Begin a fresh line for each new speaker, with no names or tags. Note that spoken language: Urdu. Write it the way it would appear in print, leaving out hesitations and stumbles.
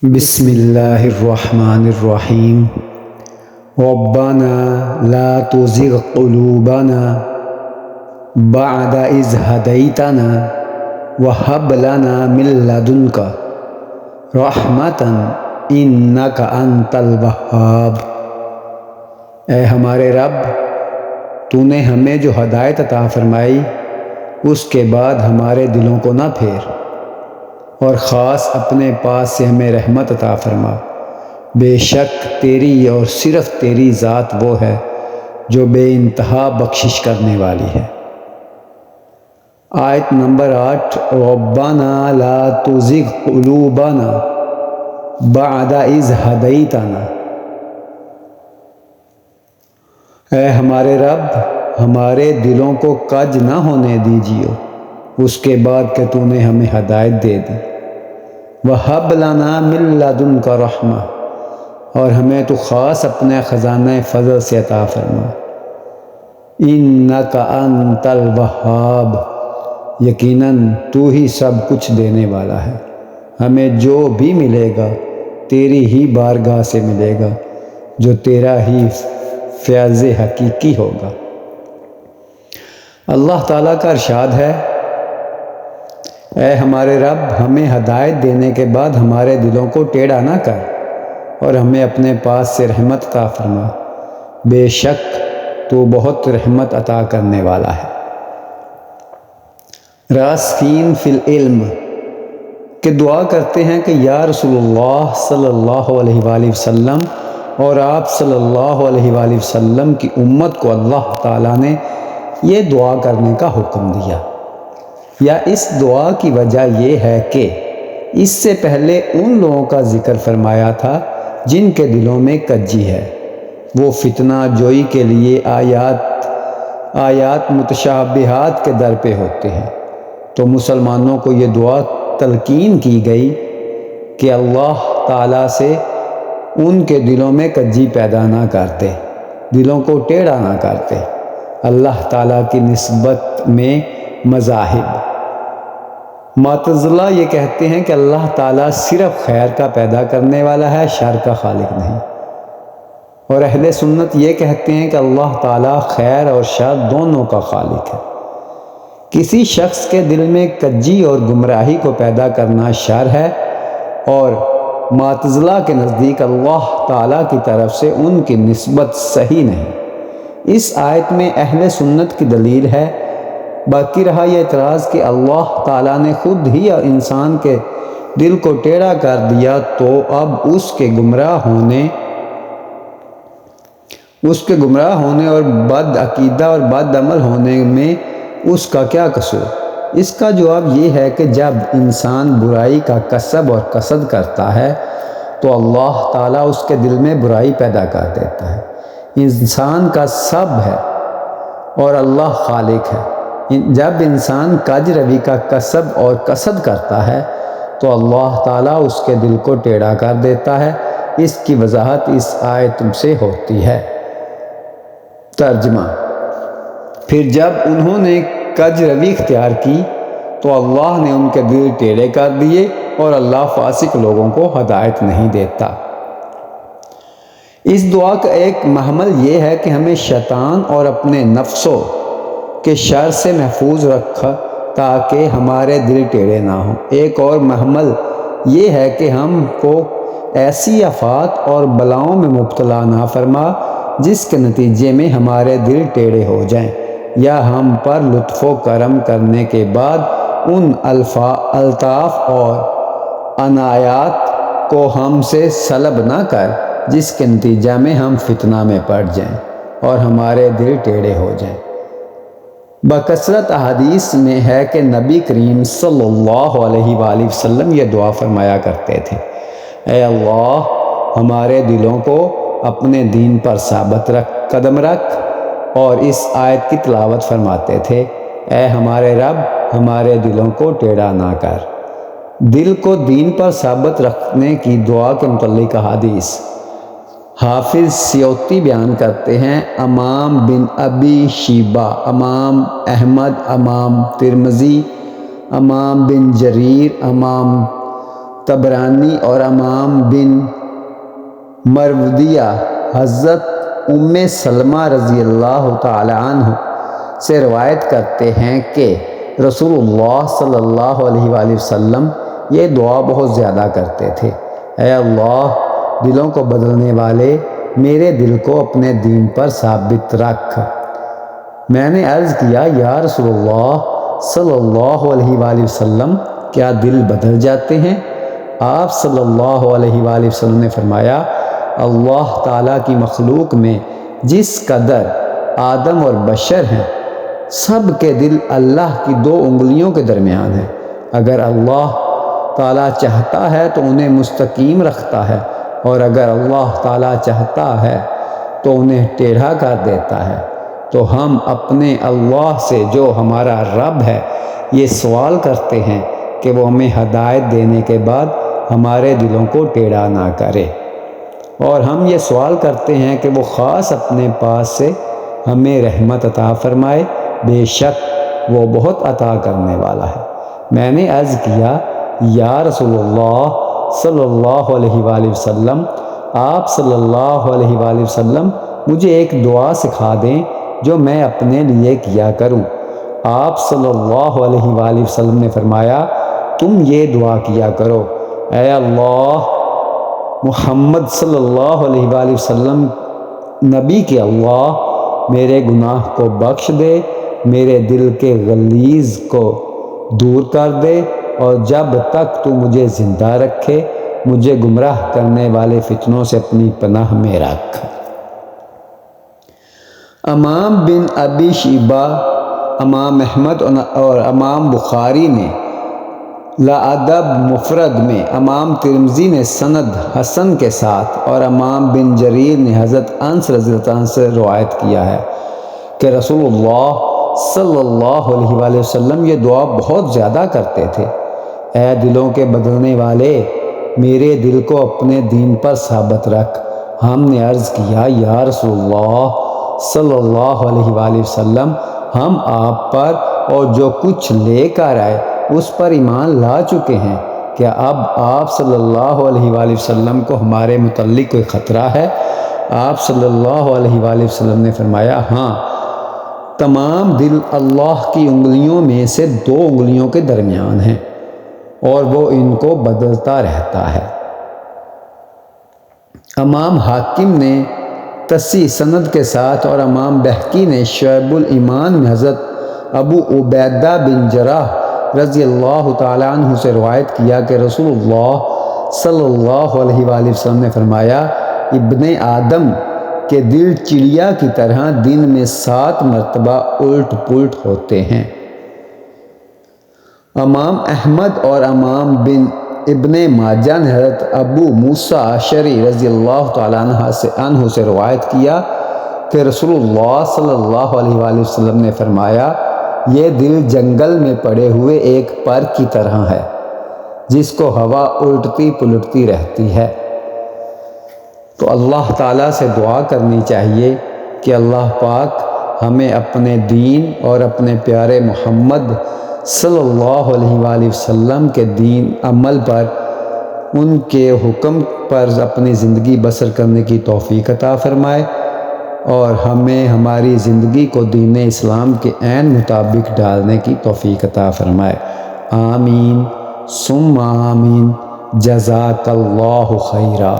بسم اللہ الرحمن الرحیم ربنا لا تزغ قلوبنا بعد اذ ہدیتنا وہب لنا من لدنک رحمتا انک انت الوہاب۔ اے ہمارے رب، تو نے ہمیں جو ہدایت عطا فرمائی اس کے بعد ہمارے دلوں کو نہ پھیر، اور خاص اپنے پاس سے ہمیں رحمت عطا فرما۔ بے شک تیری اور صرف تیری ذات وہ ہے جو بے انتہا بخشش کرنے والی ہے۔ آیت نمبر 8، ربنا لا تزغ قلوبنا بعد اذ ہدیتنا۔ اے ہمارے رب، ہمارے دلوں کو کج نہ ہونے دیجیو اس کے بعد کہ تو نے ہمیں ہدایت دے دی۔ وَهَبْ لَنَا مِن لَّدُنْكَ رَحْمَةً، اور ہمیں تو خاص اپنے خزانہ فضل سے عطا فرما۔ اِنَّكَ أَنْتَ الْوَهَّابُ، یقیناً تو ہی سب کچھ دینے والا ہے۔ ہمیں جو بھی ملے گا تیری ہی بارگاہ سے ملے گا، جو تیرا ہی فیض حقیقی ہوگا۔ اللہ تعالیٰ کا ارشاد ہے، اے ہمارے رب، ہمیں ہدایت دینے کے بعد ہمارے دلوں کو ٹیڑھا نہ کر، اور ہمیں اپنے پاس سے رحمت عطا فرما۔ بے شک تو بہت رحمت عطا کرنے والا ہے۔ راسخین فی العلم کہ دعا کرتے ہیں کہ یا رسول اللہ صلی اللہ علیہ وآلہ وسلم اور آپ صلی اللہ علیہ وآلہ وسلم کی امت کو اللہ تعالیٰ نے یہ دعا کرنے کا حکم دیا، یا اس دعا کی وجہ یہ ہے کہ اس سے پہلے ان لوگوں کا ذکر فرمایا تھا جن کے دلوں میں کجی ہے، وہ فتنہ جوئی کے لیے آیات متشابہات کے در پہ ہوتے ہیں۔ تو مسلمانوں کو یہ دعا تلقین کی گئی کہ اللہ تعالیٰ سے ان کے دلوں میں کجی پیدا نہ کرتے، دلوں کو ٹیڑھا نہ کرتے۔ اللہ تعالیٰ کی نسبت میں مذاہب معتزلہ یہ کہتے ہیں کہ اللہ تعالیٰ صرف خیر کا پیدا کرنے والا ہے، شر کا خالق نہیں، اور اہل سنت یہ کہتے ہیں کہ اللہ تعالیٰ خیر اور شر دونوں کا خالق ہے۔ کسی شخص کے دل میں کجی اور گمراہی کو پیدا کرنا شر ہے، اور معتزلہ کے نزدیک اللہ تعالیٰ کی طرف سے ان کی نسبت صحیح نہیں۔ اس آیت میں اہل سنت کی دلیل ہے۔ باقی رہا یہ اعتراض کہ اللہ تعالیٰ نے خود ہی انسان کے دل کو ٹیڑھا کر دیا، تو اب اس کے گمراہ ہونے اور بد عقیدہ اور بد عمل ہونے میں اس کا کیا قصور؟ اس کا جواب یہ ہے کہ جب انسان برائی کا کسب اور قصد کرتا ہے تو اللہ تعالیٰ اس کے دل میں برائی پیدا کر دیتا ہے۔ انسان کا سب ہے اور اللہ خالق ہے۔ جب انسان کج روی کا کسب اور قصد کرتا ہے تو اللہ تعالیٰ اس کے دل کو ٹیڑھا کر دیتا ہے۔ اس کی وضاحت اس آیت سے ہوتی ہے۔ ترجمہ: پھر جب انہوں نے کج روی اختیار کی تو اللہ نے ان کے دل ٹیڑھے کر دیے، اور اللہ فاسق لوگوں کو ہدایت نہیں دیتا۔ اس دعا کا ایک محمل یہ ہے کہ ہمیں شیطان اور اپنے نفسوں کے شر سے محفوظ رکھا تاکہ ہمارے دل ٹیڑھے نہ ہوں۔ ایک اور محمل یہ ہے کہ ہم کو ایسی آفات اور بلاؤں میں مبتلا نہ فرما جس کے نتیجے میں ہمارے دل ٹیڑھے ہو جائیں، یا ہم پر لطف و کرم کرنے کے بعد ان الطاف اور عنایات کو ہم سے سلب نہ کر جس کے نتیجہ میں ہم فتنہ میں پڑ جائیں اور ہمارے دل ٹیڑھے ہو جائیں۔ بکثرت احادیث میں ہے کہ نبی کریم صلی اللہ علیہ وآلہ وسلم یہ دعا فرمایا کرتے تھے، اے اللہ، ہمارے دلوں کو اپنے دین پر ثابت قدم رکھ، اور اس آیت کی تلاوت فرماتے تھے، اے ہمارے رب، ہمارے دلوں کو ٹیڑھا نہ کر۔ دل کو دین پر ثابت رکھنے کی دعا کے متعلق احادیث حافظ سیوطی بیان کرتے ہیں۔ امام بن ابی شیبہ، امام احمد، امام ترمذی، امام بن جریر، امام طبرانی اور امام بن مروردیہ حضرت ام سلمہ رضی اللہ تعالی عنہ سے روایت کرتے ہیں کہ رسول اللہ صلی اللہ علیہ وآلہ وسلم یہ دعا بہت زیادہ کرتے تھے: اے اللہ، دلوں کو بدلنے والے، میرے دل کو اپنے دین پر ثابت رکھ۔ میں نے عرض کیا: یا رسول اللہ صلی اللہ علیہ وآلہ وسلم، کیا دل بدل جاتے ہیں؟ آپ صلی اللہ علیہ وآلہ وسلم نے فرمایا: اللہ تعالیٰ کی مخلوق میں جس قدر آدم اور بشر ہیں، سب کے دل اللہ کی 2 انگلیوں کے درمیان ہیں۔ اگر اللہ تعالیٰ چاہتا ہے تو انہیں مستقیم رکھتا ہے، اور اگر اللہ تعالیٰ چاہتا ہے تو انہیں ٹیڑھا کر دیتا ہے۔ تو ہم اپنے اللہ سے، جو ہمارا رب ہے، یہ سوال کرتے ہیں کہ وہ ہمیں ہدایت دینے کے بعد ہمارے دلوں کو ٹیڑھا نہ کرے، اور ہم یہ سوال کرتے ہیں کہ وہ خاص اپنے پاس سے ہمیں رحمت عطا فرمائے، بے شک وہ بہت عطا کرنے والا ہے۔ میں نے عرض کیا: یا رسول اللہ صلی اللہ علیہ وآلہ وسلم، آپ صلی اللہ علیہ وآلہ وسلم مجھے ایک دعا سکھا دیں جو میں اپنے لیے کیا کروں۔ آپ صلی اللہ علیہ وآلہ وسلم نے فرمایا: تم یہ دعا کیا کرو: اے اللہ، محمد صلی اللہ علیہ وآلہ وسلم نبی کے اللہ، میرے گناہ کو بخش دے، میرے دل کے غلیظ کو دور کر دے، اور جب تک تو مجھے زندہ رکھے، مجھے گمراہ کرنے والے فتنوں سے اپنی پناہ میں رکھ۔ امام بن ابی شیبہ، امام احمد اور امام بخاری نے لادب مفرد میں، امام ترمذی نے سند حسن کے ساتھ، اور امام بن جریر نے حضرت انس رضی اللہ عنہ سے روایت کیا ہے کہ رسول اللہ صلی اللہ علیہ وآلہ وسلم یہ دعا بہت زیادہ کرتے تھے: اے دلوں کے بدلنے والے، میرے دل کو اپنے دین پر ثابت رکھ۔ ہم نے عرض کیا: یا رسول اللہ صلی اللہ علیہ وآلہ وسلم، ہم آپ پر اور جو کچھ لے کر آئے اس پر ایمان لا چکے ہیں، کیا اب آپ صلی اللہ علیہ وآلہ وسلم کو ہمارے متعلق کوئی خطرہ ہے؟ آپ صلی اللہ علیہ وآلہ وسلم نے فرمایا: ہاں، تمام دل اللہ کی انگلیوں میں سے 2 انگلیوں کے درمیان ہیں، اور وہ ان کو بدلتا رہتا ہے۔ امام حاکم نے تصحیح سند کے ساتھ، اور امام بہقی نے شعب الایمان میں حضرت ابو عبیدہ بن جراح رضی اللہ تعالیٰ عنہ سے روایت کیا کہ رسول اللہ صلی اللہ علیہ وآلہ وسلم نے فرمایا: ابن آدم کے دل چڑیا کی طرح دن میں 7 مرتبہ الٹ پلٹ ہوتے ہیں۔ امام احمد اور امام بن ابن ماجہ نے حضرت ابو موسیٰ اشعری رضی اللہ تعالیٰ عنہ سے روایت کیا کہ رسول اللہ صلی اللہ علیہ وآلہ وسلم نے فرمایا: یہ دل جنگل میں پڑے ہوئے ایک پر کی طرح ہے، جس کو ہوا الٹتی پلٹتی رہتی ہے۔ تو اللہ تعالیٰ سے دعا کرنی چاہیے کہ اللہ پاک ہمیں اپنے دین اور اپنے پیارے محمد صلی اللہ علیہ وآلہ وسلم کے دین عمل پر، ان کے حکم پر اپنی زندگی بسر کرنے کی توفیق عطا فرمائے، اور ہمیں ہماری زندگی کو دین اسلام کے عین مطابق ڈالنے کی توفیق عطا فرمائے۔ آمین ثم آمین۔ جزاک اللہ خیرا۔